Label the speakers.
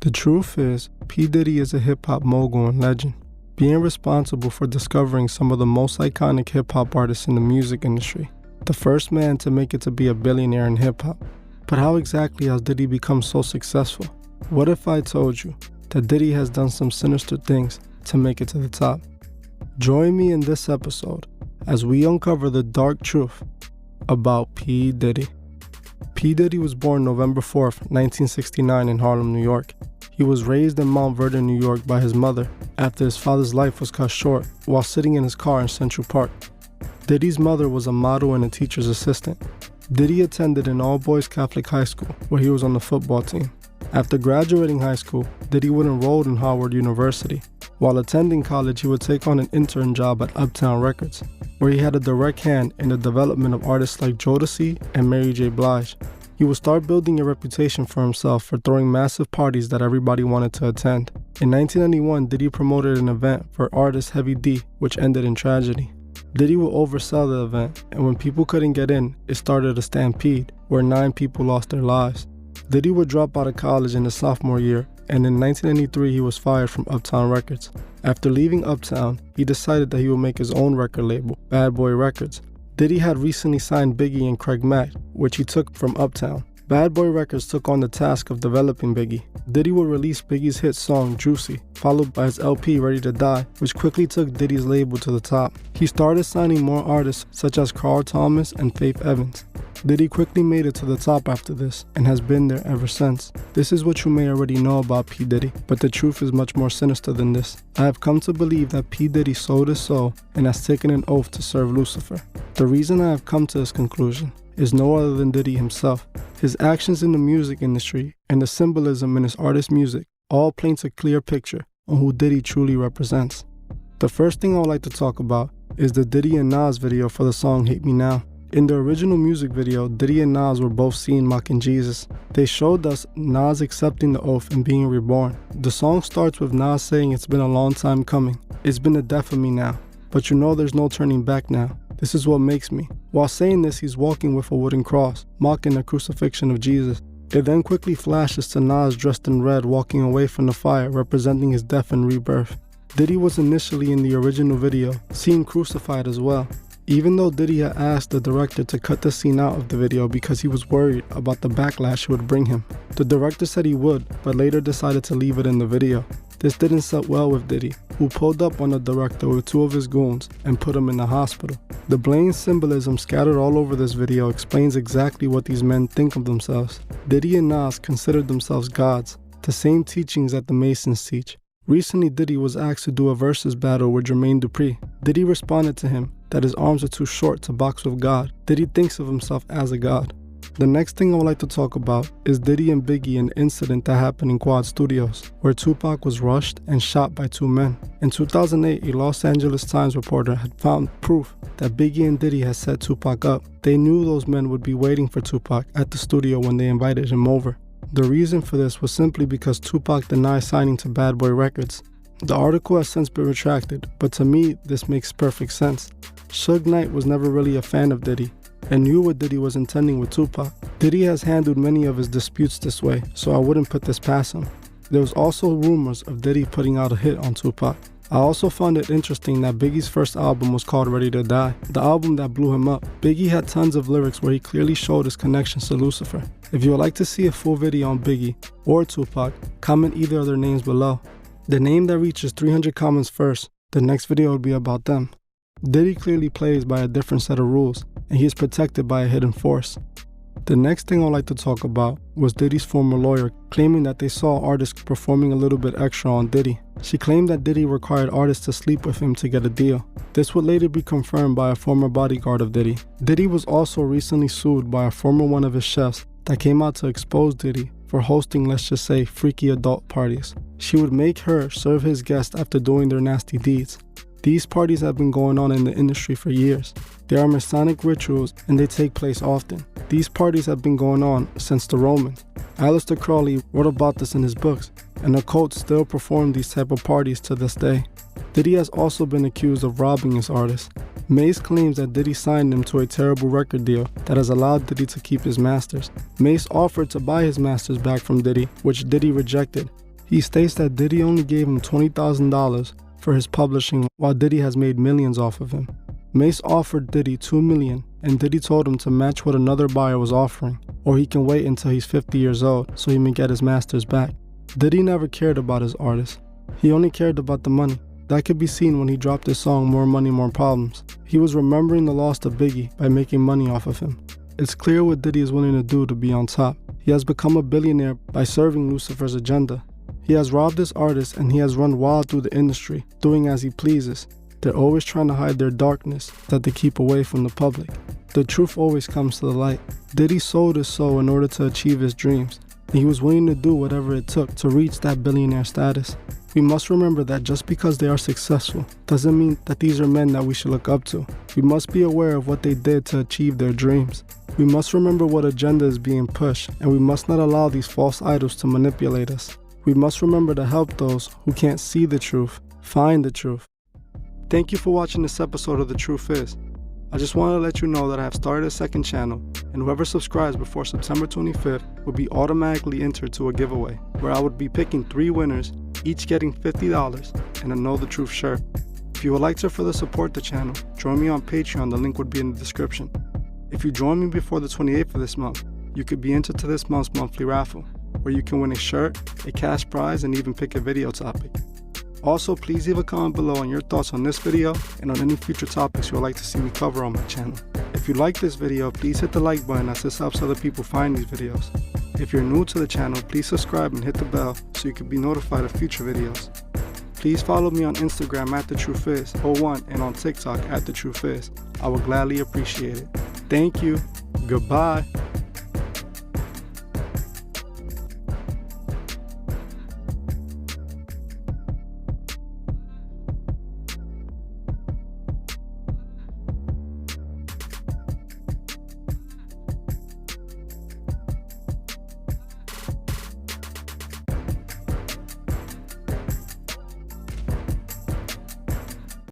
Speaker 1: The truth is, P. Diddy is a hip-hop mogul and legend, being responsible for discovering some of the most iconic hip-hop artists in the music industry. The first man to make it to be a billionaire in hip-hop. But how exactly has Diddy become so successful? What if I told you that Diddy has done some sinister things to make it to the top? Join me in this episode as we uncover the dark truth about P. Diddy. P. Diddy was born November 4th, 1969 in Harlem, New York. He was raised in Mount Vernon, New York by his mother after his father's life was cut short while sitting in his car in Central Park. Diddy's mother was a model and a teacher's assistant. Diddy attended an all-boys Catholic high school where he was on the football team. After graduating high school, Diddy would enroll in Howard University. While attending college, he would take on an intern job at Uptown Records, where he had a direct hand in the development of artists like Jodeci and Mary J. Blige. He would start building a reputation for himself for throwing massive parties that everybody wanted to attend. In 1991, Diddy promoted an event for artist Heavy D, which ended in tragedy. Diddy would oversell the event, and when people couldn't get in, it started a stampede, where 9 people lost their lives. Diddy would drop out of college in his sophomore year, and in 1993 he was fired from Uptown Records. After leaving Uptown, he decided that he would make his own record label, Bad Boy Records. Diddy had recently signed Biggie and Craig Mack, which he took from Uptown. Bad Boy Records took on the task of developing Biggie. Diddy would release Biggie's hit song, Juicy, followed by his LP, Ready to Die, which quickly took Diddy's label to the top. He started signing more artists such as Carl Thomas and Faith Evans. Diddy quickly made it to the top after this, and has been there ever since. This is what you may already know about P. Diddy, but the truth is much more sinister than this. I have come to believe that P. Diddy sold his soul and has taken an oath to serve Lucifer. The reason I have come to this conclusion is no other than Diddy himself. His actions in the music industry and the symbolism in his artist's music all paints a clear picture on who Diddy truly represents. The first thing I would like to talk about is the Diddy and Nas video for the song Hate Me Now. In the original music video, Diddy and Nas were both seen mocking Jesus. They showed us Nas accepting the oath and being reborn. The song starts with Nas saying it's been a long time coming. It's been the death of me now, but you know there's no turning back now. This is what makes me. While saying this, he's walking with a wooden cross, mocking the crucifixion of Jesus. It then quickly flashes to Nas dressed in red walking away from the fire, representing his death and rebirth. Diddy was initially in the original video, seen crucified as well. Even though Diddy had asked the director to cut the scene out of the video because he was worried about the backlash it would bring him. The director said he would, but later decided to leave it in the video. This didn't sit well with Diddy, who pulled up on the director with 2 of his goons and put him in the hospital. The blatant symbolism scattered all over this video explains exactly what these men think of themselves. Diddy and Nas considered themselves gods, the same teachings that the Masons teach. Recently, Diddy was asked to do a versus battle with Jermaine Dupri. Diddy responded to him that his arms are too short to box with God. Diddy thinks of himself as a god. The next thing I would like to talk about is Diddy and Biggie, an incident that happened in Quad Studios, where Tupac was rushed and shot by 2 men. In 2008, a Los Angeles Times reporter had found proof that Biggie and Diddy had set Tupac up. They knew those men would be waiting for Tupac at the studio when they invited him over. The reason for this was simply because Tupac denied signing to Bad Boy Records. The article has since been retracted, but to me, this makes perfect sense. Suge Knight was never really a fan of Diddy, and knew what Diddy was intending with Tupac. Diddy has handled many of his disputes this way, so I wouldn't put this past him. There was also rumors of Diddy putting out a hit on Tupac. I also found it interesting that Biggie's first album was called Ready to Die, the album that blew him up. Biggie had tons of lyrics where he clearly showed his connections to Lucifer. If you would like to see a full video on Biggie or Tupac, comment either of their names below. The name that reaches 300 comments first, the next video will be about them. Diddy clearly plays by a different set of rules, and he is protected by a hidden force. The next thing I'd like to talk about was Diddy's former lawyer claiming that they saw artists performing a little bit extra on Diddy. She claimed that Diddy required artists to sleep with him to get a deal. This would later be confirmed by a former bodyguard of Diddy. Diddy was also recently sued by a former one of his chefs that came out to expose Diddy for hosting, let's just say, freaky adult parties. She would make her serve his guests after doing their nasty deeds. These parties have been going on in the industry for years. They are Masonic rituals and they take place often. These parties have been going on since the Romans. Aleister Crowley wrote about this in his books, and the cults still perform these type of parties to this day. Diddy has also been accused of robbing his artists. Mace claims that Diddy signed him to a terrible record deal that has allowed Diddy to keep his masters. Mace offered to buy his masters back from Diddy, which Diddy rejected. He states that Diddy only gave him $20,000 for his publishing while Diddy has made millions off of him. Mace offered Diddy $2 million and Diddy told him to match what another buyer was offering, or he can wait until he's 50 years old so he may get his masters back. Diddy never cared about his artists. He only cared about the money. That could be seen when he dropped his song More Money, More Problems. He was remembering the loss of Biggie by making money off of him. It's clear what Diddy is willing to do to be on top. He has become a billionaire by serving Lucifer's agenda. He has robbed his artists and he has run wild through the industry, doing as he pleases. They're always trying to hide their darkness that they keep away from the public. The truth always comes to the light. Diddy sold his soul in order to achieve his dreams, and he was willing to do whatever it took to reach that billionaire status. We must remember that just because they are successful doesn't mean that these are men that we should look up to. We must be aware of what they did to achieve their dreams. We must remember what agenda is being pushed, and we must not allow these false idols to manipulate us. We must remember to help those who can't see the truth find the truth. Thank you for watching this episode of The Truth Is. I just wanted to let you know that I have started a second channel, and whoever subscribes before September 25th will be automatically entered to a giveaway, where I would be picking 3 winners, each getting $50 and a Know the Truth shirt. If you would like to further support the channel, join me on Patreon, the link would be in the description. If you join me before the 28th of this month, you could be entered to this month's monthly raffle, where you can win a shirt, a cash prize, and even pick a video topic. Also, please leave a comment below on your thoughts on this video and on any future topics you would like to see me cover on my channel. If you like this video, please hit the like button as this helps other people find these videos. If you're new to the channel, please subscribe and hit the bell so you can be notified of future videos. Please follow me on Instagram @TheTruthIs01 and on TikTok @TheTruthIs. I would gladly appreciate it. Thank you. Goodbye.